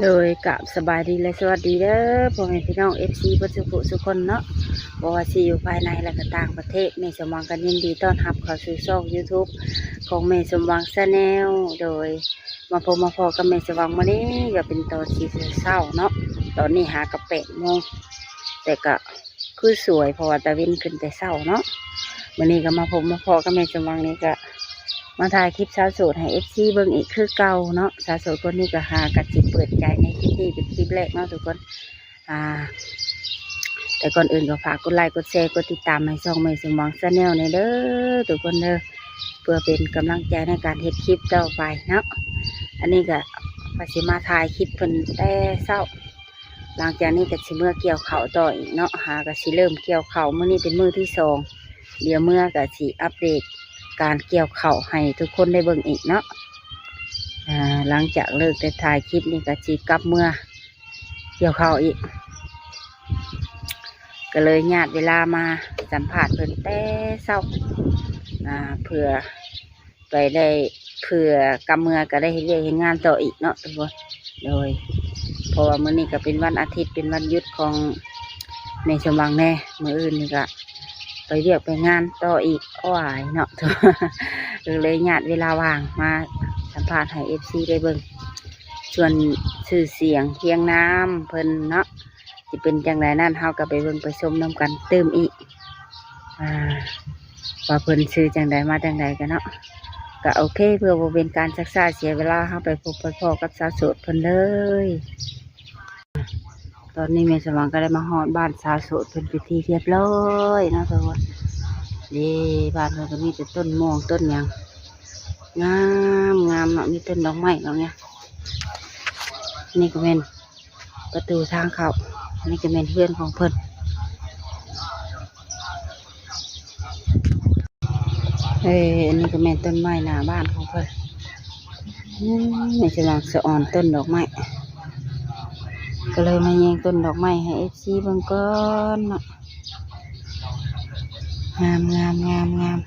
โดยกับสบายดีและสวัสดีเด้อพ่อแม่พี่น้องFCเพื่อนสุขคนเนาะบอกว่าสิอยู่ภายในและก็ต่างประเทศแม่สมหวังกันยินดีต้อนรับเข้าสู่ช่อง YouTube ของแม่สมหวังชาแนลโดยมาพบมาพอกับแม่สมหวังวันนี้ก็เป็นตอนสีเศร้าเนาะตอนนี้หากระ8 โมงแต่ก็คือสวยเพราะว่าตะวินขึ้นแต่เศร้าเนาะวันนี้ก็มาพบมาพอกับแม่สมหวังนี่ก็มาถ่ายคลิปสาวโสดให้ FC เบิ่งอีกคือเก่าเนาะสาวโสดคนนี้ก็หากระจิเปิดใจในคลิปนี้เป็นคลิปแรกเนาะทุกคนแต่ก่อนอื่นก็ฝากกดไลค์กดแชร์กดติดตามให้ช่องแม่สมหวังชาแนลในเด้อทุกคนเด้อเพื่อเป็นกำลังใจในการเฮ็ดคลิปต่อไปเนาะอันนี้ก็สิมาถ่ายคลิปเพิ่นแต่เช้าหลังจากนี้ก็สิเมื่อเกี่ยวข้าวต่ออีกเนาะก็สิเริ่มเกี่ยวข้าวมื้อนี้เป็นมื้อที่2เดี๋ยวเมื่อก็สิอัปเดตการเกี่ยวข้าวให้ทุกคนได้เบิ่งอีกเนาะหลังจากเลิกแต่ถ่ายคลิปนี้ก็สิกลับเมื่อเกี่ยวข้าวอีกก็เลยญาติเวลามาสัมผัสเพิ่นแต่เช้าเผื่อไปได้เผื่อกำเมื่อก็ได้เรียกงานต่ออีกเนาะทุกคนโดยเพราะว่ามื้อนี้ก็เป็นวันอาทิตย์เป็นวันหยุดของแม่สมหวังแน่มื้ออื่นนี่ก็ไปเรียกไปงานต่ออีกอ้อยเนาะ เลยญาติเวลาว่างมาสัมภาษณ์ให้ FC ได้เบิ่งส่วนชื่อเสียงเฮียงน้ำเพิ่นเนาะจะเป็นจังไรนั่นเฮาก็ไปเบิ่งไปชมน้ำกันเติมอีกว่าเพิ่นชื่อจังไรมาจังไรกันเนาะก็โอเคเพื่อบ่เป็นการซักซ้าเสียเวลาเฮาไปพบไปพอกับสาวโสดเพิ่นเลยตอนนี้แม่สมหวังก็ได้มาฮอดบ้านสาวโสดเพิ่นเป็นที่เรียบร้อยเนาะทุกคนนี่บ้านเพิ่นก็มีแต่ต้นม่วงต้นหยังงามงามเนาะมีต้นดอกไม้เนาะเนี่ยนี่ก็เป็นประตูทางเข้านี่ก็เป็นเพื่อนของเพิ่นอันนี้ก็เป็นต้นไม้หน้าบ้านของเพิ่นนี่จะลองสะอ่อนต้นดอกไม้ก็เลยมาแยงต้นดอกไม้ให้ FC เบิ่งก่อนเนาะงามงามงามงาม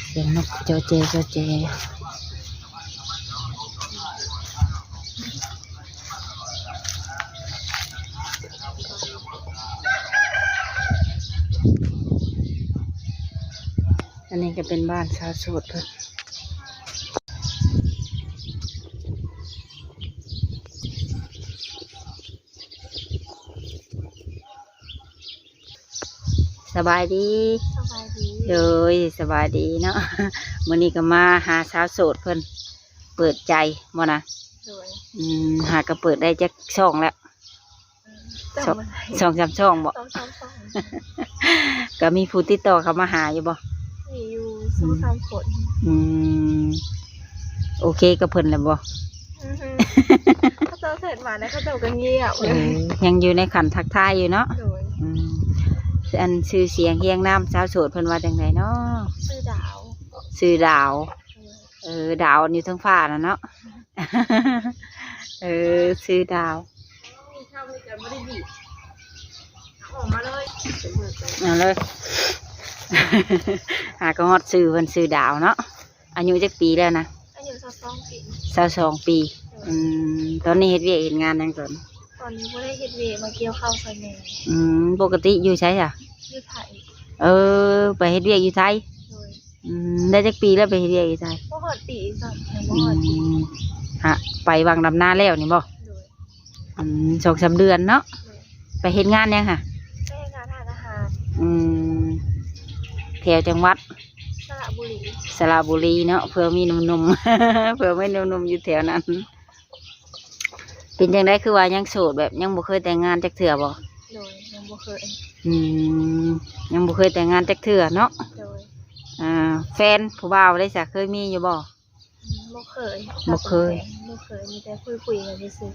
เสียงนกเจ้าเจเจ้าเจอันนี้ก็เป็นบ้านชาวโสดเพิ่นสบายดีเลยสบายดีเนาะมื้อนี้ก็มาหาสาวโสดเพิ่นเปิดใจบ่นะหาก็เปิดได้จักช่องแล้ว2-3 ช่องบ่ ก็มีผู้ติดต่อเข้ามาหาอยู่บ่มีอยู่2-3 คนโอเคกับเพิ่นแล้วบ่เขาเจ้าเสร็จมาแล้วเขาเจ้าก็เงียบยังอยู่ในขันทักทายอยู่เนาะอันชื่อเสียงเฮียงน้ำสาวโสดเพิ่นว่าจังไดเนาะชื่อดาวดาวอยู่ทั้งฟ้าน่ะเนาะชื่อดาวข้าวไม่เกินไม่ได้บีบออกมาเลยเอาเลยหาก็ฮอดชื่อเพิ่นชื่อดาวเนาะอายุจักปีแล้วนะอายุ22 ปีปีตอนนี้เฮ็ดเวียกเฮ็ดงานนั่งก่อนตอนนี้บ่ได้เฮ็ดเวมาเกี่ยวข้าวซอยแม่ปกติอยู่ไสอ่ะอยู่ไทยไปเฮ็ดเวียกอยู่ไทยได้จักปีแล้วไปเฮ็ดเวียกอยู่ไทยบ่ฮอดปีซ้ํบ่ฮอดปีฮะไปวางดำนาแล้วนี่บ่2-3 เดือนเนาะไปเฮ็ดงานยังค่ะไปเฮ็ดงานทานอาหารแถวจังหวัดสระบุรีเนาะเพื่อมีหนุ่มๆ เพื่อไม่หนุ่มๆอยู่แถวนั้นเป็นจังได๋คือว่ายังโสดแบบยังบ่เคยแต่งงานจักเทื่อบ่ยังบ่เคยยังบ่เคยแต่งงานจักเทื่อเนาะแฟนผู้บ่าวได้ซะเคยมีอยู่บ่บ่เคยมีแต่คุยกันซื่อ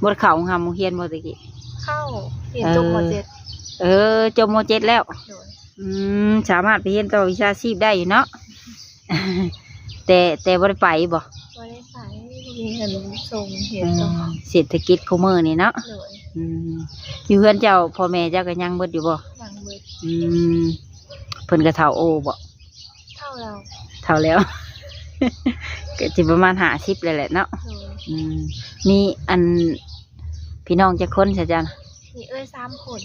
บ่เข้าหาโรงเรียนบ่ตะกี้เข้าเรียนจบม.7จบม.7แล้วสามารถไปเรียนต่อวิชาชีพได้อยู่เนาะแต่บ่ได้ไปบ่ได้ไปมีเงินส่งเห็นต่อเศรษฐกิจคุมื้อนี่เนาะอยู่เฮือนเจ้าพ่อแม่เจ้าก็ยังเบิดอยู่บ่ยังเบิดเ พิ่นก็เฒ่าโอบ่ เท่าเรา เท่าแล้ว ก็สิประมาณ50เลยแหละเนาะ โดย มีอันพี่น้องจักคนซะจ้ะ มี3 คน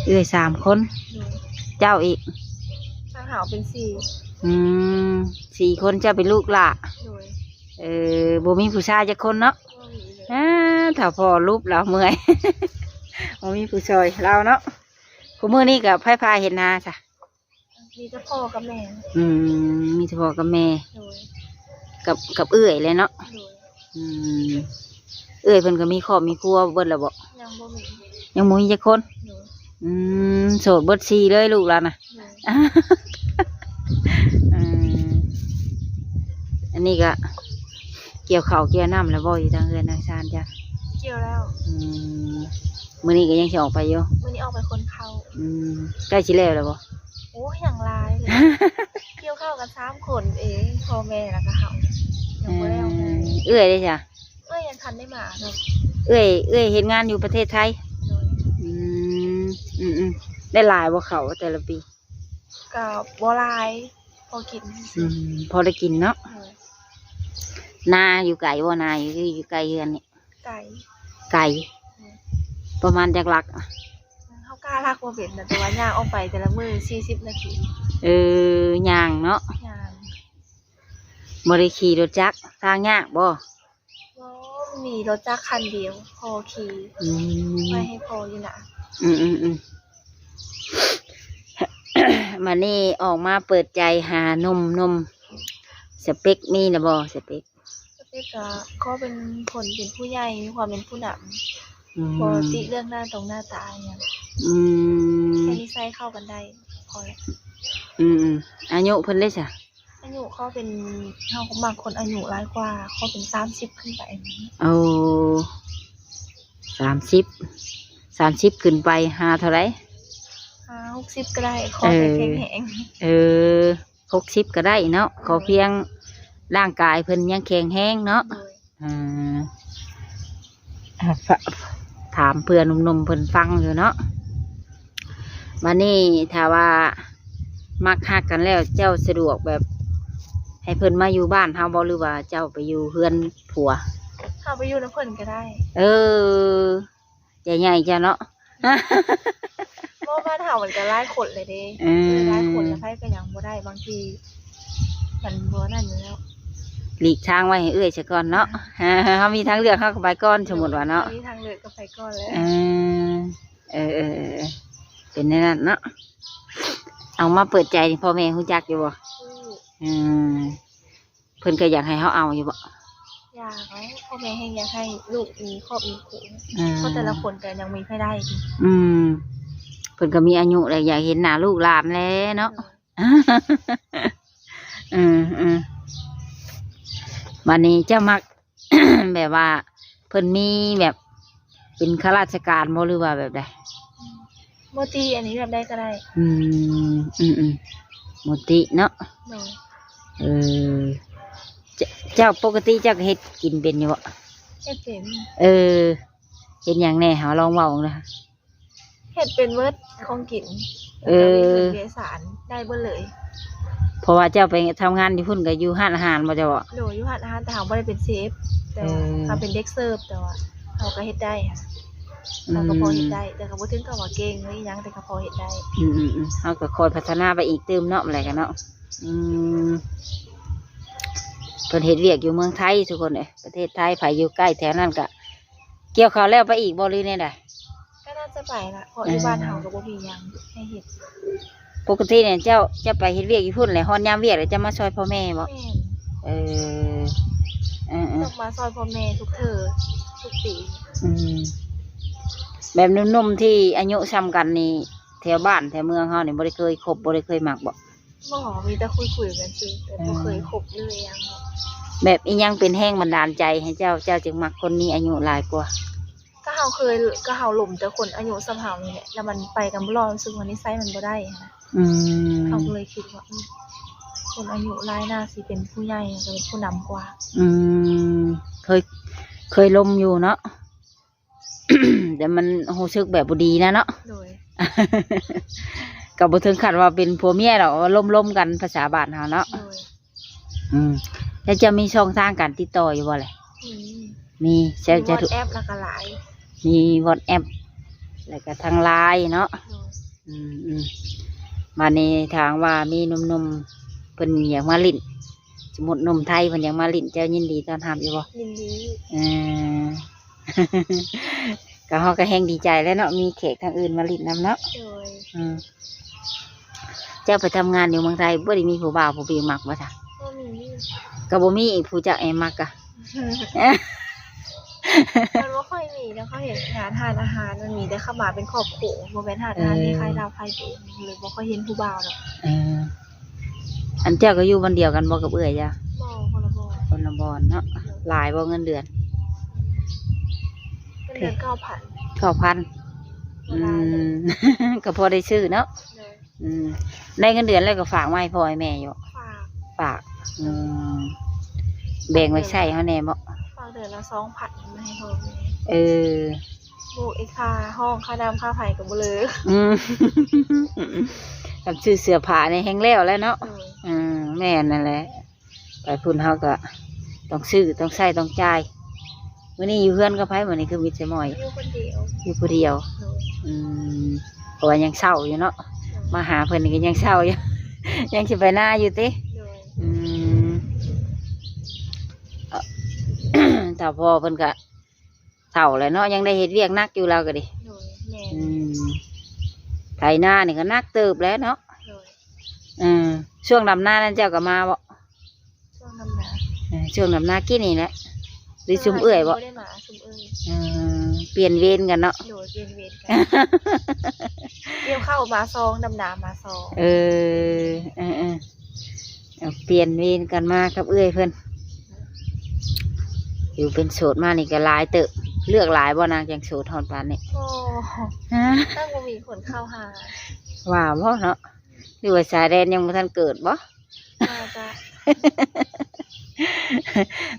เอ้ย3 คน โดย เจ้าอีก ทางหาวเป็น4 คนเจ้าเป็นลูกหล่ะ โดย บ่มีผู้ชายจักคนเนาะ บ่มีเลย ถ้าพอรูปแล้วเมื่อย บ่มีผู้ช่วยเราเนาะผู้มื้อนี้ก็ไผพาเฮ็ดนาจ้ะ มีแต่พ่อกับแม่ มีแต่พ่อกับแม่ โดย กับเอื้อยเลยเนาะ โดย เอื้อยเพิ่นก็มีครอบมีครัวเบิดแล้วบ่ ยังบ่มี ยังบ่มีจักคน โดย โสดเบิด4เลยลูกแล้วน่ะ โดย อันนี้ก็เกี่ยวข้าวเกี่ยวน้ำแล้วบ่อยู่ทางเรือนทางชานจ้ะ เกี่ยวแล้ว มื้อนี้ก็ยังสิออกไปอยู่ มื้อนี้ออกไปคนเข้า ใกล้สิแล้วบ่ โอ้ยอย่างหลายเลย เกี่ยวเข้ากัน3 คนเองพ่อแม่แล้วก็เฮายังบ่แล้วเลย เอื้อยเด้จ้ะ ยังทันได้มาเนาะ เอ้ยเฮ็ดงานอยู่ประเทศไทย โดย ได้หลายบ่เขาแต่ละปี ก็บ่หลายพอกิน พอได้กินเนาะ โดย นาอยู่ไกลบ่นาอยู่ไกลเฮือนนี่ ไก่ ไกลประมาณจักหลัก เฮากล้ารักบ่เป็นนะแต่ว่าย่างออกไปแต่ละมื้อ40 นาที ย่างเนาะ ย่าง บ่ได้ขี่รถจักรทางยากบ่ บ่มีรถจักรคันเดียวพอขี่ไปให้พออยู่น่ะ มานี่ออกมาเปิดใจหานมสเปคมีนะบ่สเปค สเปกก็ขอเป็นคนเป็นผู้ใหญ่มีความเป็นผู้นำบ่ติเรื่องหน้าตรงหน้าตาหยังแค่นิสัยเข้ากันได้พอแล้ว อายุเพิ่นได้จ้ะ อายุเขาเป็นเฮาบางคนอายุหลายกว่าเขาเป็น30ขึ้นไป เอา30ขึ้นไปหาเท่าไหร่ 60ก็ได้ขอแต่แข็งแรง 60ก็ได้เนาะขอเพียงร่างกายเพิ่นยังแข็งแรงเนาะ โดย ถามเพื่อนหนุ่มๆเพิ่นฟังอยู่เนาะวันนี้ถ้าว่ามักฮักกันแล้วเจ้าสะดวกแบบให้เพิ่นมาอยู่บ้านเฮาบ่หรือว่าเจ้าไปอยู่เฮือนผัว เฮาไปอยู่นำเพิ่นก็ได้ ใหญ่ๆจ้ะเนาะ เพราะบ้านเฮามันก็หลายคนเลยเด้หลายคนแล้วไผก็ยังบ่ได้บางทีมันบ่นั่นอยู่แล้ว หลีกทางไว้ให้เอื้อยซะก่อนเนาะ เฮามีทางเลือกเฮาก็ไปก่อนสมมุติว่าเนาะ มีทางเลือกก็ไปก่อนแล้ว เป็นแนวนั้นเนาะเอามาเปิดใจนี่พ่อแม่ฮู้จักอยู่บ่เพิ่นก็อยากให้เฮาเอาอยู่บ่ อยากให้พ่อแม่ให้อยากให้ลูกมีครอบมีครัวเพราะแต่ละคนก็ยังมีไม่ได้ดิ เพิ่นก็มีอายุแล้วอยากเห็นหน้าลูกหลานแล้วเนาะ วันนี้เจ้ามัก แบบว่าเพิ่นมีแบบเป็นข้าราชการบ่หรือว่าแบบใด โมตีอันนี้แบบได้ก็ได้ หมดติเนาะ โดย เจ้าปกติเจ้าก็เฮ็ดกินเป็นอยู่บ่ เฮ็ดเป็น เฮ็ดหยังแน่หาลองเว้าเลย เฮ็ดเป็นเบิดของกินเวสารได้เบิดเลย เพราะว่าเจ้าไปทำงานที่พุ่นก็อยู่ร้านอาหารบ่เจ้าบ่ โดยอยู่ร้านอาหารแต่เฮาบ่ได้เป็นเชฟแต่เฮาเป็นเด็กเสิร์ฟแต่ว่าเฮาก็เฮ็ดได้ค่ะเฮาก็พอเฮ็ดได้แต่ก็บ่ถึงกับว่าเก่งหรือหยังแต่ก็พอเฮ็ดได้ เฮาก็คอยพัฒนาไปอีกเติมเนาะอะไรกันเนาะเพิ่นเฮ็ดเวียกอยู่เมืองไทยทุกคนเอ้ยประเทศไทยไผอยู่ใกล้แถวนั้นก็เกี่ยวข้าวแล้วไปอีกบ่หรือแน่ใด ก็น่าจะไปละเพราะอยู่บ้านเฮาก็บ่มีหยังให้เฮ็ด ปกติเนี่ยเจ้าจะไปเฮ็ดเวียกอยู่พุ่นแหละฮอดยามเวียกแล้วจะมาช่วยพ่อแม่บ่ แม่น ต้องมาซอยพ่อแม่ทุกเทอทุกปี แบบหนุ่มๆที่อายุซ้ำกันนี่แถวบ้านแถวเมืองเฮานี่บ่ได้เคยคบบ่ได้เคยมักบ่ บ่มีแต่คุยกันซื่อแต่บ่เคยคบเลยหยัง แบบอีหยังเป็นแห้งบันดาลใจให้เจ้าจึงมักคนนี้อายุหลายกว่า ก็เฮาหล่มแต่คนอายุส่ำเฮานี่แหละแล้วมันไปกันบ่รอดรู้สึกว่านิสัยมันบ่ได้นะเฮาก็เลยคิดว่าคนอายุหลายน่าสิเป็นผู้ใหญ่ก็เป็นผู้นำกว่า เคยลมอยู่เนาะ แต่มันรู้สึกแบบบ่ดีนะเนาะ โดย ก็บ่ถึงขั้นว่าเป็นผัวเมียหรอกล้มๆกันภาษาบ้านเฮาเนาะ โดย แล้วจะมีช่องทางการติดต่ออยู่บ่ล่ะมีจะ วอทแอปแล้วก็หลาย มี WhatsApp แล้วก็ทาง LINE เนาะ โดย มาในทางว่ามีหนุ่มๆเพิ่นอยากมาลิ้นสมมุติหนุ่มไทยเพิ่นอยากมาลิ้นเจ้ายินดีต้อนรับอยู่บ่ ยินดี เออ ก็เฮาก็แฮงดีใจแล้วเนาะมีแขกทางอื่นมาลิ้นนำเนาะ โดย เจ้าไปทำงานอยู่เมืองไทยบ่ได้มีผู้บ่าวผู้ปีมักบ่จ้ะ ก็มี ก็บ่มีผู้เจ้าแอมักกะ มันว่าค่อยมีแล้วเขาเห็นงานทานอาหารมันมีแต่เข้ามาเป็นขอบโขงโมเมนต์ทานอาหารที่คล้ายดาวไฟเองเลยบอกเขาเห็นผู้บ่าวหรอก อันเจ้าก็อยู่บ้านเดียวกันบ่กับเอื้อยจ้ะ บอคนละบอ คนละบ่อนเนาะหลายบ่เงินเดือน เป็นเดือน9,000 9,000 ก็พอได้ซื้อเนาะ เลย ได้เงินเดือนแล้วก็ฝากไว้ให้พ่อให้แม่อยู่ ฝาก แบ่งไว้ใช้เฮาแน่บ่ ฝากเดือนละ2,000มาให้พ่อแม่ เออ บุกไอ้ค่าห้องค่าน้ำค่าไฟกับบุเลย กับซื้อเสื้อผ้าในแห้งแล้วแล้วเนาะ เลย แม่นั่นแหละไปพุ่นเฮาก็ต้องซื้อต้องใช้ต้องจ่ายมื้อนี้อยู่เฮือนกับไผมื้อนี้คือมิตรสมอย อยู่คนเดียว อยู่ผู้เดียว เลย เพราะว่ายังเศร้าอยู่เนาะมาหาเพิ่นนี่ก็ยังเศร้าอยู่ ยังสิไปหน้าอยู่ติ เลย แต่พอเพิ่นก็เฒ่าแล้วเนาะยังได้เฮ็ดเวียกหนักอยู่แล้วก็ดิ เลยแม่ ไถนานี่ก็หนักเติบแล้วเนาะ เลย ช่วงดำนานั่นเจ้าก็มาบ่ ช่วงน้ำหนา ช่วงดำนากินนี่แหละหรือซุมเอื้อยบ่ ไม่ได้มาซุมเอื้อย เปลี่ยนเวรกันเนาะ โดยเวียนกันเกี่ยวเข้ามาซองดำนามาซอง เออเปลี่ยนเวรกันมากับเอื้อยเพิ่นอยู่เป็นโสดมานี่ก็หลายเติบเลือกหลายบ่นางจังโสดทอนปานนี่ โอ้ตั้งบ่มีคนเข้าหา ว่าบ่เนาะหรือว่าสายแดนยังบ่ทันเกิดบ่ น่าจะ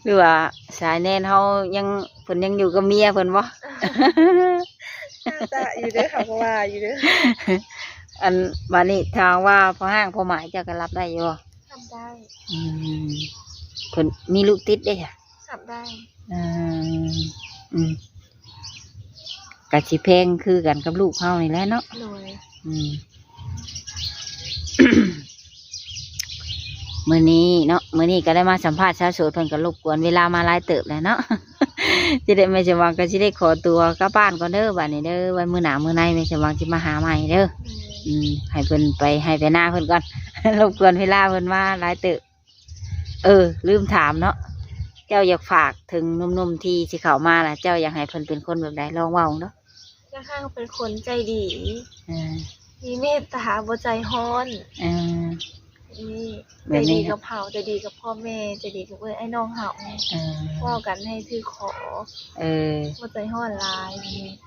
หรือว่าสายแนนเฮายังเพิ่นยังอยู่กับเมียเพิ่นบ่ น่าจะอยู่เด้อค่ะเพราะว่าอยู่เด้อ อันบัดนี้ทางว่าพอห้างพอหมายเจ้าก็รับได้อยู่บ่ ทำได้ เพิ่นมีลูกติดเด้ค่ะ ทำได้ กะสิแพงคือกันกับลูกเฮานี่แหละเนาะ หน่วย มื้อนี้เนาะมื้อนี้ก็ได้มาสัมภาษณ์ชาวโสดเพิ่นก็รบกวนเวลามาหลายเติบแล้วเนาะ สิได้แม่จะวางก็สิได้ขอตัวกลับบ้านก่อนเด้อบัดนี้เด้อไว้มื้อหน้ามื้อในแม่จะวางสิมาหาใหม่เด้อให้เพิ่นไปให้ไปหน้าเพิ่นก่อน รบกวนเวลาเพิ่นมาหลายเติบลืมถามเนาะเจ้าอยากฝากถึงหนุ่มๆที่สิเข้ามาล่ะเจ้าอยากให้เพิ่นเป็นคนแบบใดลองเว้าเนาะ ค่อนข้างเป็นคนใจดี อ่า มีเมตตาบ่ใจฮ้อน อ่า นี่ แบ ใจ บนี้ ดีกับเฮาใจดีกับพ่อแม่ใจดีกับไอ้น้องเฮา เว่ากันให้ถือขอ บ่ใจฮ้อนหลาย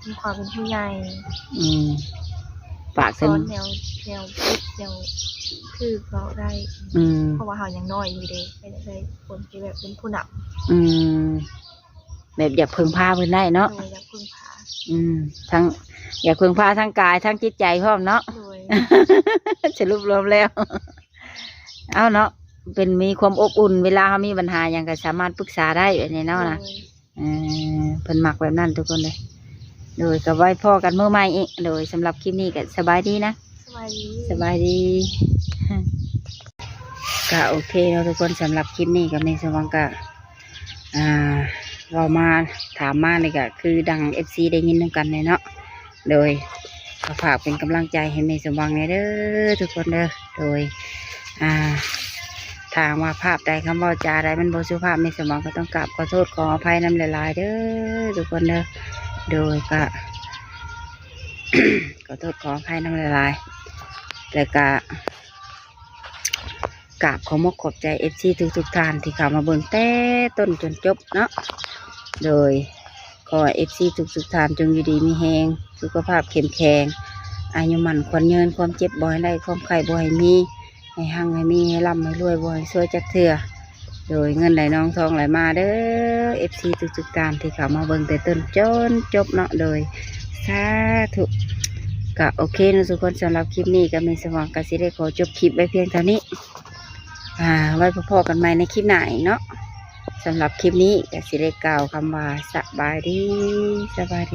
มีความเป็นผู้ใหญ่ ฝาก ส ถึง อนแนวคิดแนวคือเราได้ เพราะว่าเฮายังน้อยอยู่เด้ไม่ได้คนที่แบบเป็นผู้นำ แบบอยากพึ่งพาเพิ่นได้เนาะ โดยอยากพึ่งพา ทั้งอยากพึ่งพาทั้งกายทั้งจิตใจพร้อมเนาะ โดย สรุปรวมแล้ว เอาเนาะเป็นมีความอบอุ่นเวลาเขามีปัญหาอย่างก็สามารถปรึกษาได้แบบนี้เนาะนะเพิ่นมักแบบนั้นทุกคนเลยโดยกับไว้พ่อกันเมื่อไม่เองโดยสำหรับคลิปนี้ก็สบายดีนะ สบายดี สบายดี ก็โอเคเราะทุกคนสำหรับคลิปนี้กับในสว่างก็เรามาถามมาเลยก็คือดัง FC ได้ยินนำกันเลยเนาะโดยก็ฝากเป็นกำลังใจให้ในสว่างเลยเด้อทุกคนเด้อโดยทางว่าภาพใดคำว่าจาใดมันบ่สุภาพในสว่างก็ต้องกราบขอโทษขออภัยนำหลายๆเด้อทุกคนเด้อโดยก็ ขอโทษขออภัยนำหลายๆแล้วก็กราบขอมกขอบใจ FC ทุกท่านที่เข้ามาเบิ่งแต่ต้นจนจบเนาะโดยขอ FC ทุกท่านจงอยู่ดีมีแฮงสุขภาพเข้มแข็งอายุมั่นขวัญยืนความเจ็บบ่ให้ได้ความไข้บ่ให้มีให้หั่งให้มีให้ร่ำให้รวยบ่ให้ซวยจักเทื่อโดยเงินไหลน้องทองไหลมาเด้อ FC ทุกท่านที่เข้ามาเบิ่งแต่ต้นจนจบเนาะโดยสาธุ ก็โอเคนะทุกคนสำหรับคลิปนี้ก็มีสมองกสิได้ขอจบคลิปไว้เพียงเท่านี้ไว้พอๆกันใหม่ในคลิปหน้าอีกเนาะสำหรับคลิปนี้กสิได้กล่าวคำว่าสบายดีบ๊ายบาย